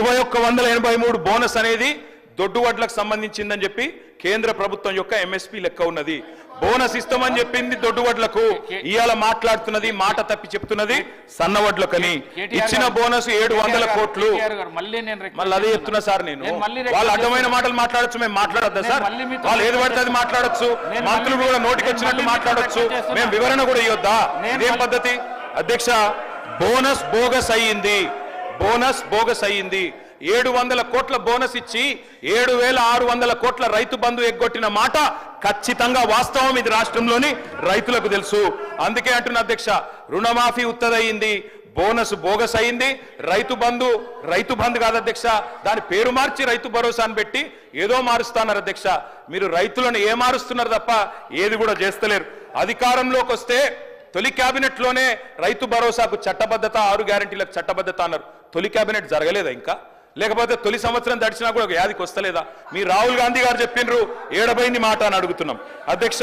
2183 bonus అనేది దొడ్డువడ్లకు సంబంధించిందని చెప్పి కేంద్ర ప్రభుత్వం యొక్క ఎంఎస్పీ లెక్క ఉన్నది. బోనస్ ఇస్తామని చెప్పింది దొడ్డువడ్లకు, ఇవాళ మాట్లాడుతున్నది మాట తప్పి చెప్తున్నది సన్నవడ్లకని. ఇచ్చిన బోనస్ 700 కోట్లు. మళ్ళీ అదే చెప్తున్నా సార్ నేను. వాళ్ళు అడ్డమైన మాటలు మాట్లాడచ్చు, మేము మాట్లాడద్దా సార్? వాళ్ళు ఏది పడితే అది మాట్లాడచ్చు, మంత్రులు కూడా నోటికి వచ్చినట్టు మాట్లాడచ్చు, మేము వివరణ కూడా ఇవ్వద్దా? ఇదేం పద్ధతి అధ్యక్ష? బోనస్ బోగస్ అయ్యింది, బోనస్ బోగస్ అయ్యింది. 700 కోట్ల బోనస్ ఇచ్చి 7600 కోట్ల రైతు బంధు ఎగ్గొట్టిన మాట ఖచ్చితంగా వాస్తవం. ఇది రాష్ట్రంలోని రైతులకు తెలుసు. అందుకే అంటున్న అధ్యక్ష, రుణమాఫీ ఉత్తదయింది, బోనస్ బోగస్ అయింది. రైతు బంధు కాదు అధ్యక్ష, దాని పేరు మార్చి రైతు భరోసా అని పెట్టి ఏదో మారుస్తున్నారు అధ్యక్ష. మీరు రైతులను ఏ మారుస్తున్నారు తప్ప ఏది కూడా చేస్తలేరు. అధికారంలోకి వస్తే తొలి కేబినెట్ లోనే రైతు భరోసాకు చట్టబద్ధత, 6 గ్యారెంటీలకు చట్టబద్ధత అన్నారు. తొలి కేబినెట్ జరగలేదా ఇంకా? లేకపోతే తొలి సంవత్సరం దడిచినా కూడా ఒక యాదికి వస్తలేదా? మీ రాహుల్ గాంధీ గారు చెప్పిండ్రు, ఏడబైంది మాట అని అడుగుతున్నాం అధ్యక్ష.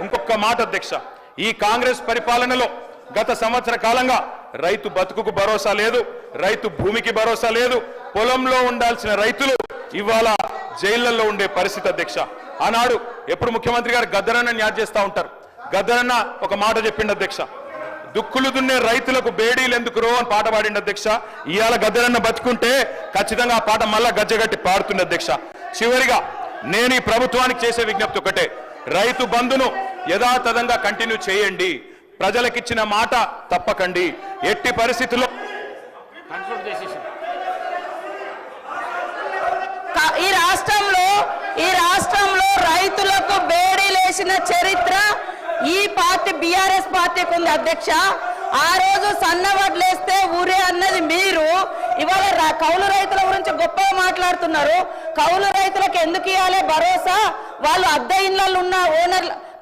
ఇంకొక మాట అధ్యక్ష, ఈ కాంగ్రెస్ పరిపాలనలో గత సంవత్సర కాలంగా రైతు బతుకుకు భరోసా లేదు, రైతు భూమికి భరోసా లేదు. పొలంలో ఉండాల్సిన రైతులు ఇవాళ జైళ్లలో ఉండే పరిస్థితి అధ్యక్ష. ఆనాడు ఎప్పుడు ముఖ్యమంత్రి గారు గద్దరన్న యాద్ చేస్తూ ఉంటారు. గద్దరన్న ఒక మాట చెప్పిండు అధ్యక్ష, దుక్కులు దున్నే రైతులకు బేడీలు ఎందుకు రో అని పాట పాడిండు అధ్యక్ష. ఇవాళ గద్దరన్న బతుకుంటే ఖచ్చితంగా ఆ పాట మళ్ళా గజ్జగట్టి పాడుతుంది అధ్యక్ష. చివరిగా నేను ఈ ప్రభుత్వానికి చేసే విజ్ఞప్తి ఒకటే, రైతు బంధును యథాతథంగా కంటిన్యూ చేయండి, ప్రజలకిచ్చిన మాట తప్పకండి. ఎట్టి పరిస్థితుల్లో ఈ రాష్ట్రంలో రైతులకు బేడీలేసిన చరిత్ర ఈ పార్టీ బీఆర్ఎస్ పార్టీకి ఉంది అధ్యక్ష. ఆ రోజు సన్నవడ్లేస్తే ఊరే అన్నది మీరు. ఇవాళ కౌలు రైతుల గురించి గొప్పగా మాట్లాడుతున్నారు. కౌలు రైతులకు ఎందుకు ఇవ్వాలి భరోసా? వాళ్ళు అద్దె ఇళ్లలో ఉన్న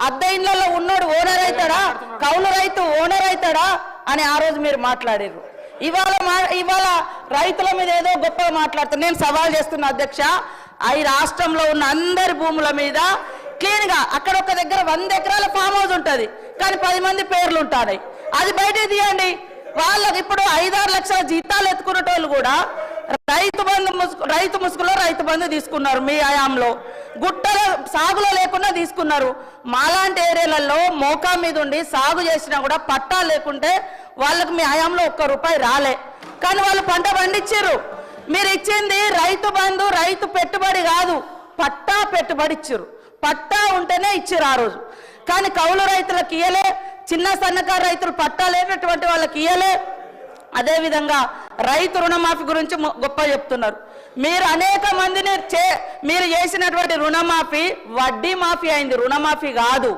అద్దె ఇళ్లలో ఉన్నోడు ఓనర్ అవుతాడా? కౌలు రైతు ఓనర్ అవుతాడా అని ఆ రోజు మీరు మాట్లాడారు. ఇవాళ రైతుల మీద ఏదో గొప్పగా మాట్లాడుతున్నారు. నేను సవాల్ చేస్తున్నా అధ్యక్ష, ఈ రాష్ట్రంలో ఉన్న అందరి భూముల మీద క్లీన్ గా అక్కడ ఒక దగ్గర 100 ఎకరాల ఫామ్ హౌస్ ఉంటుంది, కానీ 10 మంది పేర్లు ఉంటాయి. అది బయట తీయండి. వాళ్ళకి ఇప్పుడు 5-6 లక్షల జీతాలు ఎత్తుకునేటోళ్ళు కూడా రైతు ముసుగులో రైతు బంధు తీసుకున్నారు. మీ హయాంలో గుట్టల సాగులో లేకుండా తీసుకున్నారు. మాలాంటి ఏరియాలలో మోకా మీద ఉండి సాగు చేసినా కూడా పట్టా లేకుంటే వాళ్ళకి మీ హయాంలో ₹1 రాలే, కానీ వాళ్ళు పంట పండించారు. మీరు ఇచ్చింది రైతు బంధు, రైతు పెట్టుబడి కాదు, పట్టా పెట్టుబడి ఇచ్చారు. పట్టా ఉంటేనే ఇచ్చారు ఆ రోజు, కానీ కౌలు రైతులకు ఇయ్యలే, చిన్న సన్నకారు రైతులు పట్టా లేనటువంటి వాళ్ళకి ఇయ్యలే. అదేవిధంగా రైతు రుణమాఫీ గురించి గొప్ప చెప్తున్నారు. మీరు అనేక మందిని మీరు చేసినటువంటి రుణమాఫీ వడ్డీ మాఫీ అయింది, రుణమాఫీ కాదు.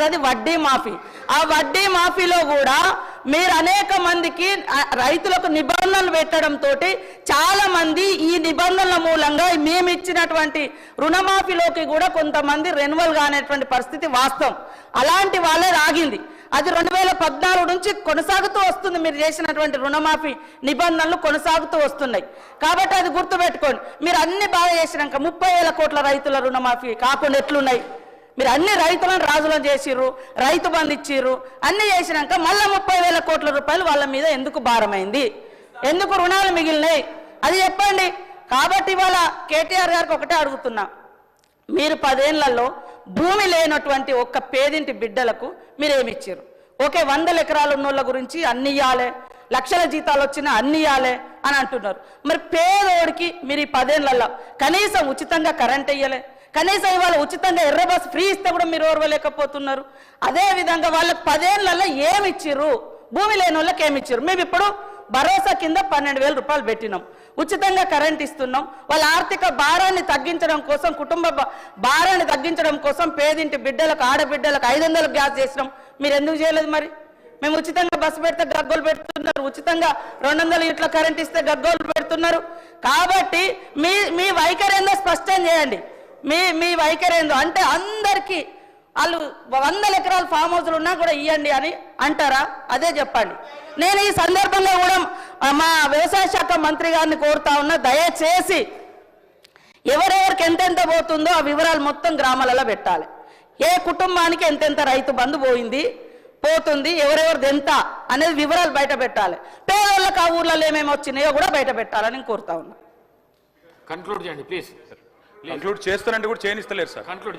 అది వడ్డీ మాఫీ. ఆ వడ్డీ మాఫీలో కూడా మీరు అనేక మందికి రైతులకు నిబంధనలు పెట్టడంతో చాలా మంది ఈ నిబంధనల మూలంగా మేము ఇచ్చినటువంటి రుణమాఫీలోకి కూడా కొంతమంది రెన్యువల్ కానేటువంటి పరిస్థితి వాస్తవం. అలాంటి వాళ్ళే ఆగింది. అది 2014 నుంచి కొనసాగుతూ వస్తుంది. మీరు చేసినటువంటి రుణమాఫీ నిబంధనలు కొనసాగుతూ వస్తున్నాయి. కాబట్టి అది గుర్తుపెట్టుకోండి. మీరు అన్ని బాగా చేసినాక 30,000 కోట్ల రైతుల రుణమాఫీ కాకుండా ఎట్లున్నాయి? మీరు అన్ని రైతులను రాజులను చేసిర్రు, రైతు బంధు ఇచ్చిర్రు, అన్ని చేసినాక మళ్ళీ 30,000 కోట్ల రూపాయలు వాళ్ళ మీద ఎందుకు భారమైంది? ఎందుకు రుణాలు మిగిలినాయి? అది చెప్పండి. కాబట్టి ఇవాళ కేటీఆర్ గారికి ఒకటే అడుగుతున్నా, మీరు 10 ఏళ్లలో భూమి లేనటువంటి ఒక్క పేదింటి బిడ్డలకు మీరేమిచ్చారు? ఓకే, 100 ఎకరాలు ఉన్నోళ్ళ గురించి అన్ని ఇవ్వాలి, లక్షల జీతాలు వచ్చినా అన్ని ఇవ్వాలి అని అంటున్నారు. మరి పేదోడికి మీరు ఈ 10 ఏళ్లలో కనీసం ఉచితంగా కరెంట్ ఇయ్యలే, కనీసం ఇవాళ ఉచితంగా ఎర్ర బస్ ఫ్రీ ఇస్తే కూడా మీరు ఓర్వలేకపోతున్నారు. అదేవిధంగా వాళ్ళకి 10 ఏళ్లలో ఏమి ఇచ్చిర్రు? భూమి లేని వాళ్ళకి ఏమి ఇచ్చారు? మేము ఇప్పుడు భరోసా కింద 12,000 రూపాయలు పెట్టినాం, ఉచితంగా కరెంట్ ఇస్తున్నాం. వాళ్ళ ఆర్థిక భారాన్ని తగ్గించడం కోసం, కుటుంబ భారాన్ని తగ్గించడం కోసం పేదింటి బిడ్డలకు, ఆడబిడ్డలకు 500 గ్యాస్ చేసినాం. మీరు ఎందుకు చేయలేదు? మరి మేము ఉచితంగా బస్సు పెడితే గగ్గోలు పెడుతున్నారు, ఉచితంగా 200 యూనిట్ల కరెంట్ ఇస్తే గగ్గోలు పెడుతున్నారు. కాబట్టి మీ వైఖరి ఏందో స్పష్టం చేయండి. మీ వైఖరి ఏందో అంటే అందరికీ వాళ్ళు 100 ఎకరాల ఫామ్ హౌస్లు ఉన్నా కూడా ఇవ్వండి అని అంటారా? అదే చెప్పండి. నేను ఈ సందర్భంగా కూడా మా వ్యవసాయ శాఖ మంత్రి గారిని కోరుతా ఉన్నా, దయచేసి ఎవరెవరికి ఎంతెంత పోతుందో ఆ వివరాలు మొత్తం గ్రామాలలో పెట్టాలి. ఏ కుటుంబానికి ఎంతెంత రైతు బంధు పోయింది, పోతుంది, ఎవరెవరిది ఎంత అనేది వివరాలు బయట పెట్టాలి. పేదోళ్ళకి ఆ ఊర్లలో ఏమేమి వచ్చినాయో కూడా బయట పెట్టాలని కోరుతా ఉన్నా. కన్క్లూడ్ చేయండి ప్లీజ్. కంక్లూడ్ చేస్తానంటే కూడా చేయనిస్తలేరు సార్. కన్క్లూడ్